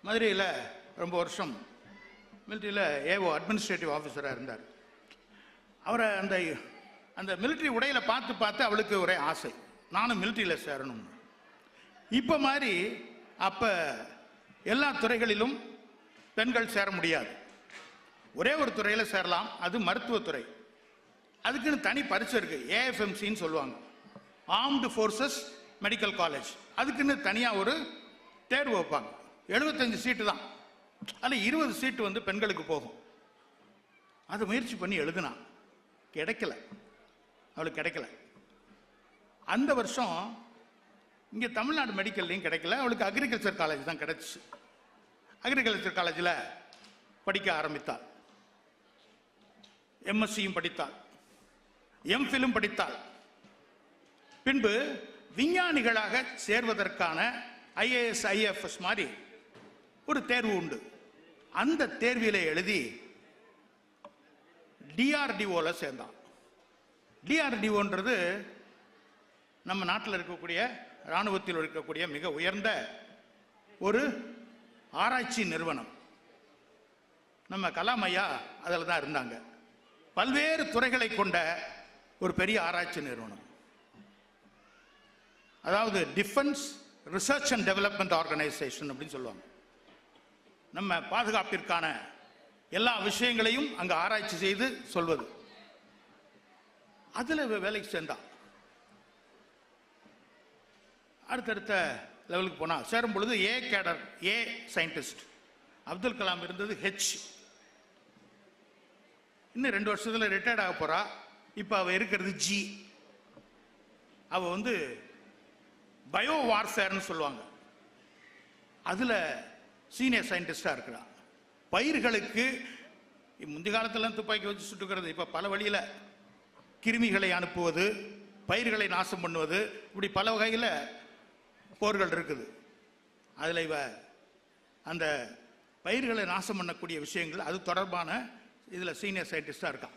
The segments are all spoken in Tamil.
மதுரையில் ரொம்ப வருஷம் மிலிட்ரியில் ஏஓ அட்மினிஸ்ட்ரேட்டிவ் ஆஃபீஸராக இருந்தார். அவரை அந்த அந்த மிலிட்ரி உடையில பார்த்து பார்த்து அவளுக்கு ஒரே ஆசை, நானும் மிலிட்ரியில் சேரணும். இப்போ மாதிரி அப்போ எல்லா துறைகளிலும் பெண்கள் சேர முடியாது. ஒரே ஒரு துறையில் சேரலாம், அது மருத்துவத்துறை. அதுக்குன்னு தனி பரீட்சை இருக்கு, ஏஎஃப்எம்சின்னு சொல்லுவாங்க, ஆர்ம்டு ஃபோர்ஸஸ் மெடிக்கல் காலேஜ். அதுக்குன்னு தனியாக ஒரு தேர்வு வைப்பாங்க. 75 சீட்டு தான், அதில் 20 சீட்டு வந்து பெண்களுக்கு போகும். அதை முயற்சி பண்ணி எழுதுனா கிடைக்கல, அவளுக்கு கிடைக்கல. அந்த வருஷம் இங்கே தமிழ்நாடு மெடிக்கல்லையும் கிடைக்கல, அவளுக்கு அக்ரிகல்ச்சர் காலேஜ் தான் கிடைச்சிச்சு. அக்ரிகல்ச்சர் காலேஜில் படிக்க ஆரம்பித்தாள். எம்எஸ்சியும் படித்தாள், எம்ஃபிலும் படித்தாள். பின்பு விஞ்ஞானிகளாக சேர்வதற்கான ஐஏஎஸ் ஐஎஃப்எஸ் மாதிரி ஒரு தேர்வு உண்டு. அந்த தேர்விலே எழுதி டிஆர்டிஓல சேர்ந்தான். டிஆர்டிஓன்றது நம்ம நாட்டில் இருக்கக்கூடிய இராணுவத்தில் இருக்கக்கூடிய மிக உயர்ந்த ஒரு ஆராய்ச்சி நிறுவனம். நம்ம கலாம் ஐயா அதில் தான் இருந்தாங்க. பல்வேறு துறைகளை கொண்ட ஒரு பெரிய ஆராய்ச்சி நிறுவனம். அதாவது defence research and development organisation அப்படின்னு சொல்லுவாங்க. நம்ம பாதுகாப்பிற்கான எல்லா விஷயங்களையும் அங்கே ஆராய்ச்சி செய்து சொல்வது. அதில் வேலைக்கு சேர்ந்தா. அடுத்தடுத்த லெவலுக்கு போனா சேரும் பொழுது ஏ கேடர், ஏ சயின்டிஸ்ட். அப்துல் கலாம் இருந்தது ஹெச். இன்னும் 2 வருஷத்துல ரிட்டையர்ட் ஆக போறா. இப்போ அவ இருக்கிறது ஜி. அவ வந்து பயோ வார்ஃபேர்னு சொல்லுவாங்க, அதுல சீனியர் சயின்டிஸ்டா இருக்கிறா. பயிர்களுக்கு முந்தைய காலத்துல துப்பாக்கி வச்சு சுட்டுக்கிறது, இப்ப பல வழியில கிருமிகளை அனுப்புவது, பயிர்களை நாசம் பண்ணுவது, இப்படி பல வகையில் போர்கள் இருக்குது. அதில் இவ அந்த பயிர்களை நாசம் பண்ணக்கூடிய விஷயங்கள் அது தொடர்பான இதில் சீனியர் சயின்டிஸ்டாக இருக்கான்.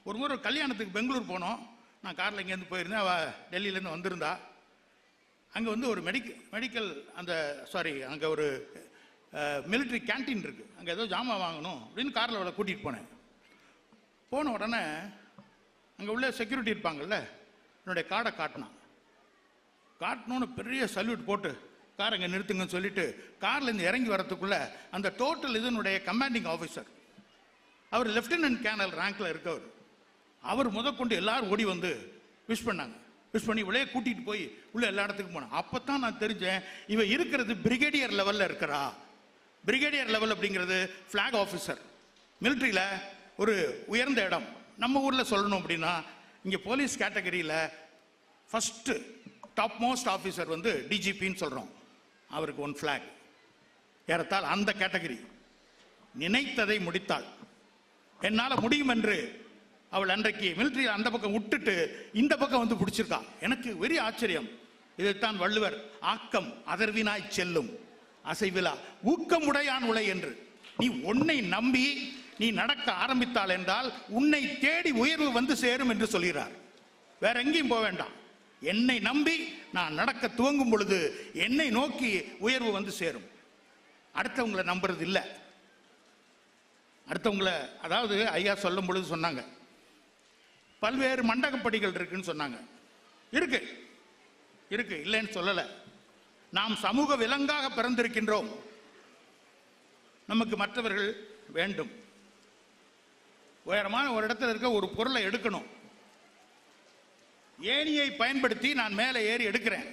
ஒரு முறை கல்யாணத்துக்கு பெங்களூர் போனோம். நான் காரில் இங்கேருந்து போயிருந்தேன், அவள் டெல்லியிலேருந்து வந்திருந்தா. அங்கே வந்து ஒரு மெடிக்கல் அங்கே ஒரு மிலிட்ரி கேன்டீன் இருக்குது. அங்கே ஏதோ ஜாமான் வாங்கணும் அப்படின்னு காரில் அவளை கூட்டிகிட்டு போனேன். போன உடனே அங்கே உள்ள செக்யூரிட்டி இருப்பாங்கல்ல, என்னுடைய கார்டை காட்டணும்னு பெரிய சல்யூட் போட்டு கார் அங்கே நிறுத்துங்கன்னு சொல்லிட்டு கார்லேருந்து இறங்கி வரத்துக்குள்ள அந்த டோட்டல் இதனுடைய கமாண்டிங் ஆஃபீஸர், அவர் லெப்டினன்ட் கேர்னல் ரேங்க்ல இருக்கவர், அவர் முதற்கொண்டு எல்லாரும் ஓடி வந்து விஷ் பண்ணாங்க. விஷ் பண்ணி இவளையே கூட்டிட்டு போய் உள்ள எல்லா இடத்துக்கும் போனேன். அப்பதான் நான் தெரிஞ்சேன், இவ இருக்கிறது பிரிகேடியர் லெவல்ல இருக்கிறா. பிரிகேடியர் லெவல் அப்படிங்கிறது பிளாக் ஆஃபீஸர், மிலிட்ரியில ஒரு உயர்ந்த இடம். நம்ம ஊர்ல சொல்லணும் அப்படின்னா இங்க போலீஸ் கேட்டகரியில ஃபர்ஸ்ட் டாப் மோஸ்ட் ஆஃபீஸர் வந்து டிஜிபின்னு சொல்றோம். அவருக்கு 1 பிளாக். ஏறத்தால் அந்த கேட்டகரி. நினைத்ததை முடித்தாள். என்னால முடியும் என்று அவள் அன்றைக்கு மிலிட்ரியில் அந்த பக்கம் விட்டுட்டு இந்த பக்கம் வந்து பிடிச்சிருக்கா. எனக்கு வெறி ஆச்சரியம். இதைத்தான் வள்ளுவர் ஆக்கம் அதர்வினாய் செல்லும் அசைவிலா ஊக்கம் உடையான் உலை என்று. நீ உன்னை நம்பி நீ நடக்க ஆரம்பித்தாள் என்றால் உன்னை தேடி உயர்வு வந்து சேரும் என்று சொல்கிறார். வேற எங்கேயும் போக வேண்டாம். என்னை நம்பி நான் நடக்க துவங்கும் பொழுது என்னை நோக்கி உயர்வு வந்து சேரும். அடுத்தவங்களை நம்புறது இல்லை. அடுத்தவங்களை, அதாவது ஐயா சொல்லும் பொழுது சொன்னாங்க பல்வேறு மண்டகப்படிகள் இருக்குன்னு சொன்னாங்க. இருக்கு இருக்கு, இல்லைன்னு சொல்லல. நாம் சமூக விலங்காக பிறந்திருக்கின்றோம். நமக்கு மற்றவர்கள் வேண்டும். உயரமான ஒரு இடத்துல இருக்க ஒரு பொருளை எடுக்கணும். ஏணியை பயன்படுத்தி நான் மேலே ஏறி எடுக்கிறேன்.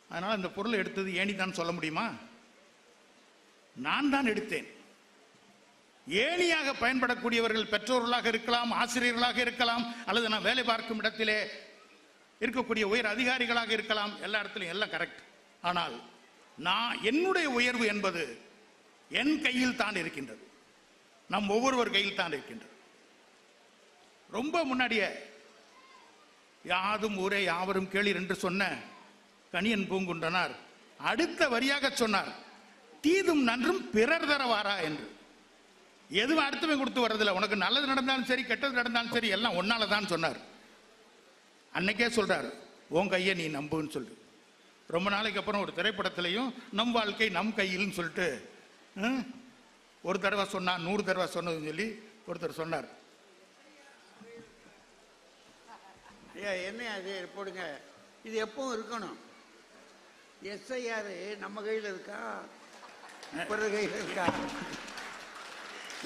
அதனால இந்த பொருளை எடுத்தது ஏணி தான் சொல்ல முடியுமா? நான் தான் எடுத்தேன். ஏணியாக பயன்படக்கூடியவர்கள் பெற்றோர்களாக இருக்கலாம், ஆசிரியர்களாக இருக்கலாம், அல்லது நான் வேலை பார்க்கும் இடத்திலே இருக்கக்கூடிய உயர் அதிகாரிகளாக இருக்கலாம். எல்லா இடத்துலையும் எல்லாம் கரெக்ட். ஆனால் நான் என்னுடைய உயர்வு என்பது என் கையில் தான் இருக்கின்றது. நம் ஒவ்வொருவர் கையில் தான் இருக்கின்றது. ரொம்ப முன்னாடியே யாதும் ஊரே யாவரும் கேளீர் என்று சொன்ன கணியன் பூங்குன்றனார் அடுத்த வரியாக சொன்னார், தீதும் நன்றும் பிறர் தரவாரா என்று. எதுவும் அடுத்தவன் கொடுத்து வர்றதில்லை. உனக்கு நல்லது நடந்தாலும் சரி, கெட்டது நடந்தாலும் சரி, எல்லாம் ஒன்னால தான் சொன்னார். அன்னைக்கே சொல்றாரு, உன் கையை நீ நம்புன்னு சொல்லு. ரொம்ப நாளைக்கு அப்புறம் ஒரு திரைப்படத்திலையும் நம் வாழ்க்கை நம் கையில்னு சொல்லிட்டு ஒரு தடவை சொன்னா 100 தடவை சொன்னதுன்னு சொல்லி ஒருத்தர் சொன்னார். ஐயா என்ன அது போடுங்க, இது எப்பவும் இருக்கணும். எஸ்ஐஆர் நம்ம கையில் இருக்கா, பிறகு கையில் இருக்கா?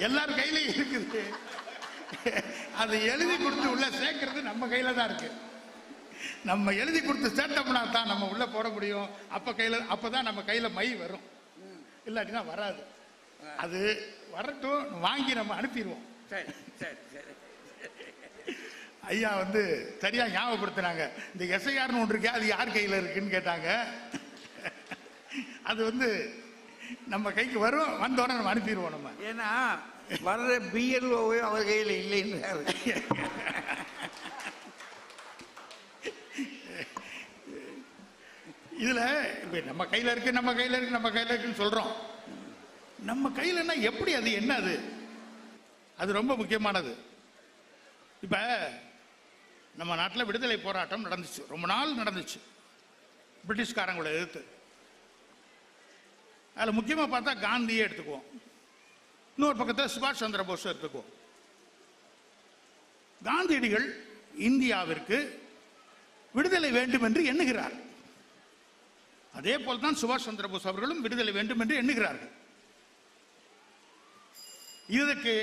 எல்லார் கையிலையும் இருக்குது. அது எழுதி கொடுத்து உள்ள சேர்க்கறது நம்ம கையில தான் இருக்கு. நம்ம எழுதி கொடுத்து சேர்த்தோம்னா தான் நம்ம உள்ள போட முடியும். அப்பதான் நம்ம கையில மை வரும், இல்லாட்டினா வராது. அது வரட்டும், வாங்கி நம்ம அனுப்பிடுவோம். சரி சரி சரி. ஐயா சரியா ஞாபகப்படுத்தினாங்க. இந்த எஸ்ஐஆர்னு ஒன்று இருக்கே, அது யார் கையில இருக்குன்னு கேட்டாங்க. அது நம்ம கைக்கு வரும், வந்தோடனே நம்ம அனுப்பிடுவோம். நம்ம ஏன்னா வர்ற பிஎல்ஓவே அவர் கையில் இல்லைன்னு. இதுல நம்ம கையில இருக்கு, நம்ம கையில இருக்கு, நம்ம கையில இருக்குன்னு சொல்றோம். நம்ம கையிலன்னா எப்படி, அது என்ன, அது ரொம்ப முக்கியமானது. இப்ப நம்ம நாட்டில் விடுதலை போராட்டம் நடந்துச்சு, ரொம்ப நாள் நடந்துச்சு, பிரிட்டிஷ்காரங்களை எதிர்த்து. அதில் முக்கியமாக பார்த்தா காந்தியை எடுத்துக்குவோம், இன்னொரு பக்கத்தில் சுபாஷ் சந்திர போஸ் எடுத்துக்குவோம். காந்தியடிகள் இந்தியாவிற்கு விடுதலை வேண்டும் என்று எண்ணுகிறார். அதே போல்தான் சுபாஷ் சந்திர போஸ் அவர்களும் விடுதலை வேண்டும் என்று எண்ணுகிறார்கள். இதற்கு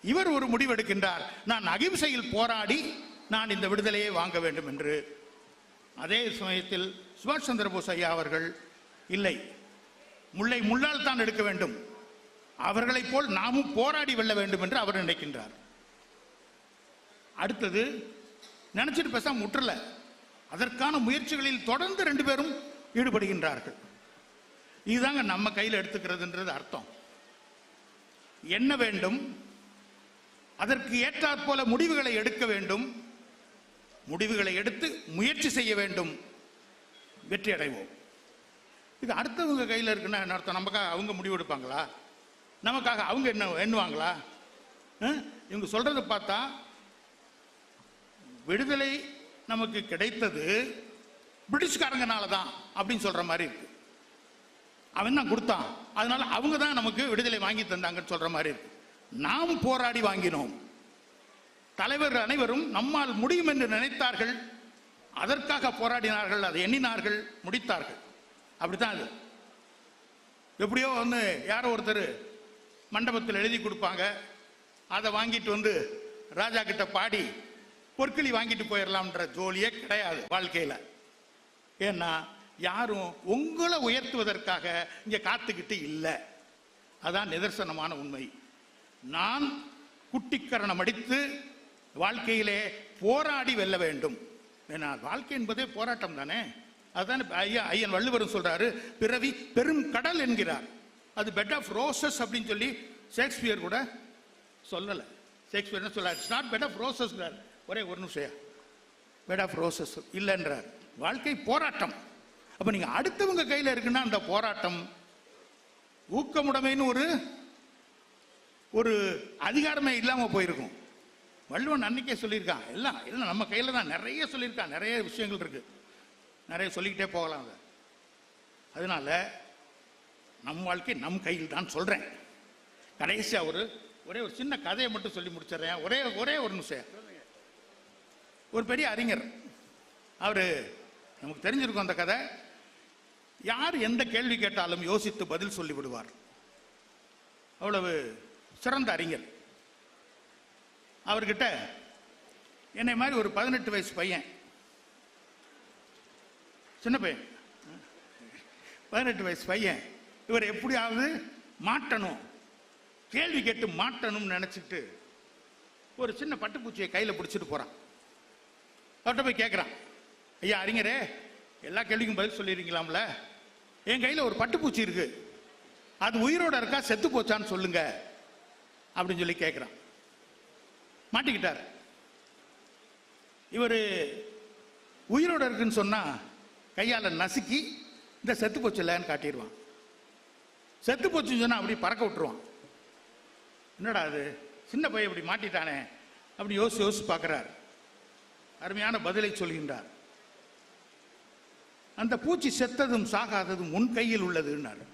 இவர் ஒரு முடிவெடுக்கின்றார், நான் அகிம்சையில் போராடி நான் இந்த விடுதலையை வாங்க வேண்டும் என்று. அதே சமயத்தில் சுபாஷ் சந்திர போஸ் ஐயா அவர்கள் இல்லை, முல்லை முள்ளால் தான் எடுக்க வேண்டும், அவர்களைப் போல் நாமும் போராடி வெல்ல வேண்டும் என்று அவர் நினைக்கின்றார். அடுத்தது நினைச்சிட்டு பேசாம முற்றல, அதற்கான முயற்சிகளில் தொடர்ந்து 2 பேரும் ஈடுபடுகின்றார்கள். இதுதாங்க நம்ம கையில் எடுத்துக்கிறதுன்றது அர்த்தம். என்ன வேண்டும், அதற்கு ஏற்றாற் போல முடிவுகளை எடுக்க வேண்டும், முடிவுகளை எடுத்து முயற்சி செய்ய வேண்டும், வெற்றி அடைவோம். இது அடுத்தவங்க கையில் இருக்குன்னா என்ன அர்த்தம்? நமக்காக அவங்க முடிவு எடுப்பாங்களா? நமக்காக அவங்க என்ன எண்ணுவாங்களா? இவங்க சொல்றதை பார்த்தா விடுதலை நமக்கு கிடைத்தது பிரிட்டிஷ்காரங்கனால தான் அப்படின்னு சொல்ற மாதிரி இருக்கு. அவன் தான் கொடுத்தான், அதனால அவங்க தான் நமக்கு விடுதலை வாங்கி தந்தாங்கன்னு சொல்ற மாதிரி இருக்கு. நாம் போராடி வாங்கினோம். தலைவர்கள் அனைவரும் நம்மால் முடியும் என்று நினைத்தார்கள், அதற்காக போராடினார்கள், அதை எண்ணினார்கள், முடித்தார்கள். அப்படித்தான் அது. எப்படியோ யாரோ ஒருத்தர் மண்டபத்தில் எழுதி கொடுப்பாங்க, அதை வாங்கிட்டு ராஜா கிட்ட பாடி பொற்களி வாங்கிட்டு போயிடலாம்ன்ற ஜோலியே கிடையாது வாழ்க்கையில. ஏன்னா யாரும் உங்களை உயர்த்துவதற்காக இங்க காத்துக்கிட்டு இல்லை. அதான் நிதர்சனமான உண்மை. நான் குட்டிக்கரணம் அடித்து வாழ்க்கையிலே போராடி வெல்ல வேண்டும். ஏன்னா வாழ்க்கை என்பதே போராட்டம் தானே. அதுதான் ஐயன் வள்ளுவரும் சொல்றாரு, பிறவி பெரும் கடல் என்கிறார். அது பெட் ஆஃப் ரோசஸ் அப்படின்னு சொல்லி ஷேக்ஸ்பியர் கூட சொல்லல. ஷேக்ஸ்பியர் என்ன சொல்றாரு? It's not bed of roses. ஒரே ஒரு நிமிஷம், பெட் ஆஃப் ரோசஸ் இல்லைன்றார். வாழ்க்கை போராட்டம். அப்ப நீங்க அடுத்தவங்க கையில இருக்குன்னா அந்த போராட்டம் ஊக்கமுடைமைன்னு ஒரு அதிகாரமே இல்லாம போயிருக்கும். வள்ளுவன் அன்னைக்கே சொல்லியிருக்கான், எல்லாம் நம்ம கையில தான். நிறைய சொல்லியிருக்கான், நிறைய விஷயங்கள் இருக்கு, நிறைய சொல்லிக்கிட்டே போகலாம். அதனால நம் வாழ்க்கை நம் கையில் தான் சொல்றேன். கடைசியா ஒரே ஒரு சின்ன கதையை மட்டும் சொல்லி முடிச்சிடறேன். ஒரே ஒரு நிமிஷம். ஒரு பெரிய அறிஞர், அவரு நமக்கு தெரிஞ்சிருக்கும் அந்த கதை. யார் எந்த கேள்வி கேட்டாலும் யோசித்து பதில் சொல்லி விடுவார். அவ்வளவு சிறந்த அறிஞர். அவர்கிட்ட என்னை மாதிரி ஒரு 18 வயசு பையன், சின்ன பையன், 18 வயசு பையன், இவர் எப்படியாவது மாட்டணும், கேள்வி கேட்டு மாட்டணும்னு நினைச்சிட்டு ஒரு சின்ன பட்டுப்பூச்சியை கையில் பிடிச்சிட்டு போறான். அவர்கிட்ட போய் கேட்குறான், ஐயா அறிஞரே, எல்லா கேள்விக்கும் பதில் சொல்லிடுறீங்களாம்ல, என் கையில் ஒரு பட்டுப்பூச்சி இருக்கு, அது உயிரோட இருக்கா செத்து போச்சான்னு சொல்லுங்க அப்படின்னு சொல்லி கேட்குறான். மாட்டிக்கிட்டார். இவர் உயிரோட இருக்குன்னு சொன்னா கையால நசுக்கி இந்த செத்து போச்சு இல்லைன்னு காட்டிடுவான். செத்து போச்சுன்னு சொன்னா அப்படி பறக்க விட்டுருவான். என்னடா அது சின்ன பையன் இப்படி மாட்டிட்டானே அப்படி யோசிச்சு பார்க்கிறார். அருமையான பதிலை சொல்கின்றார். அந்த பூச்சி செத்ததும் சாகாததும் உன் கையில் உள்ளதுன்னாரு.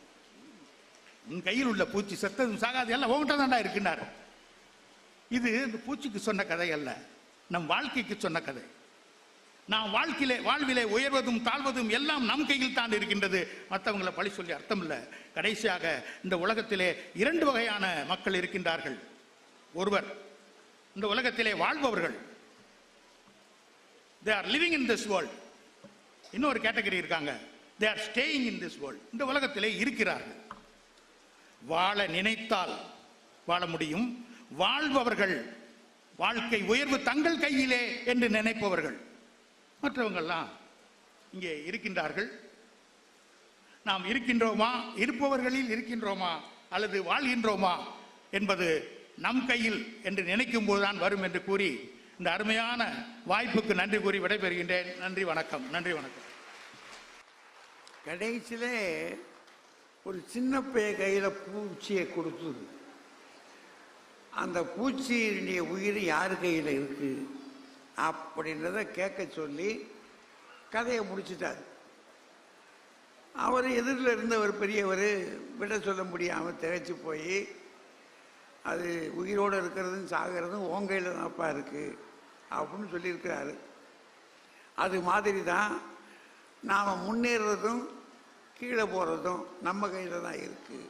உன் கையில் உள்ள பூச்சி செத்ததும் சாகாது எல்லாம் உங்கள்கிட்ட தான்டா இருக்குன்னாரு. இது இந்த பூச்சிக்கு சொன்ன கதை அல்ல, நம் வாழ்க்கைக்கு சொன்ன கதை. நாம் வாழ்விலே உயர்வதும் தாழ்வதும் எல்லாம் நம் கையில் தான் இருக்கின்றது. மற்றவங்களை பழி சொல்லி அர்த்தம் இல்லை. கடைசியாக இந்த உலகத்திலே 2 வகையான மக்கள் இருக்கின்றார்கள். ஒருவர் இந்த உலகத்திலே வாழ்பவர்கள், they are living in this world. இன்னொரு கேட்டகரி இருக்காங்க, they are staying in this world. இந்த உலகத்திலே இருக்கிறார்கள். வாழ நினைத்தால் வாழ முடியும். வாழ்பவர்கள் வாழ்க்கை உயர்வு தங்கள் கையிலே என்று நினைப்பவர்கள். மற்றவங்கள்லாம் இங்கே இருக்கின்றார்கள். நாம் இருக்கின்றோமா, இருப்பவர்களில் இருக்கின்றோமா அல்லது வாழ்கின்றோமா என்பது நம் கையில் என்று நினைக்கும் போதுதான் வரும் என்று கூறி இந்த அருமையான வாய்ப்புக்கு நன்றி கூறி விடைபெறுகின்றேன். நன்றி, வணக்கம். நன்றி, வணக்கம். கடைசியிலே ஒரு சின்ன பைய கையில் பூச்சியை கொடுத்தது. அந்த பூச்சியினுடைய உயிர் யார் கையில் இருக்கு அப்படின்றத கேட்க சொல்லி கதையை முடிச்சிட்டார். அவர் எதிரில் இருந்தவர் பெரியவர் விட சொல்ல முடியாமல் திகைச்சு போய், அது உயிரோடு இருக்கிறதும் சாகிறதும் உன் கையில் தான்ப்பா இருக்கு அப்படின்னு சொல்லியிருக்கிறாரு. அது மாதிரி தான் நாம் முன்னேறதும் கீழே போகிறதும் நம்ம கையில் தான் இருக்குது.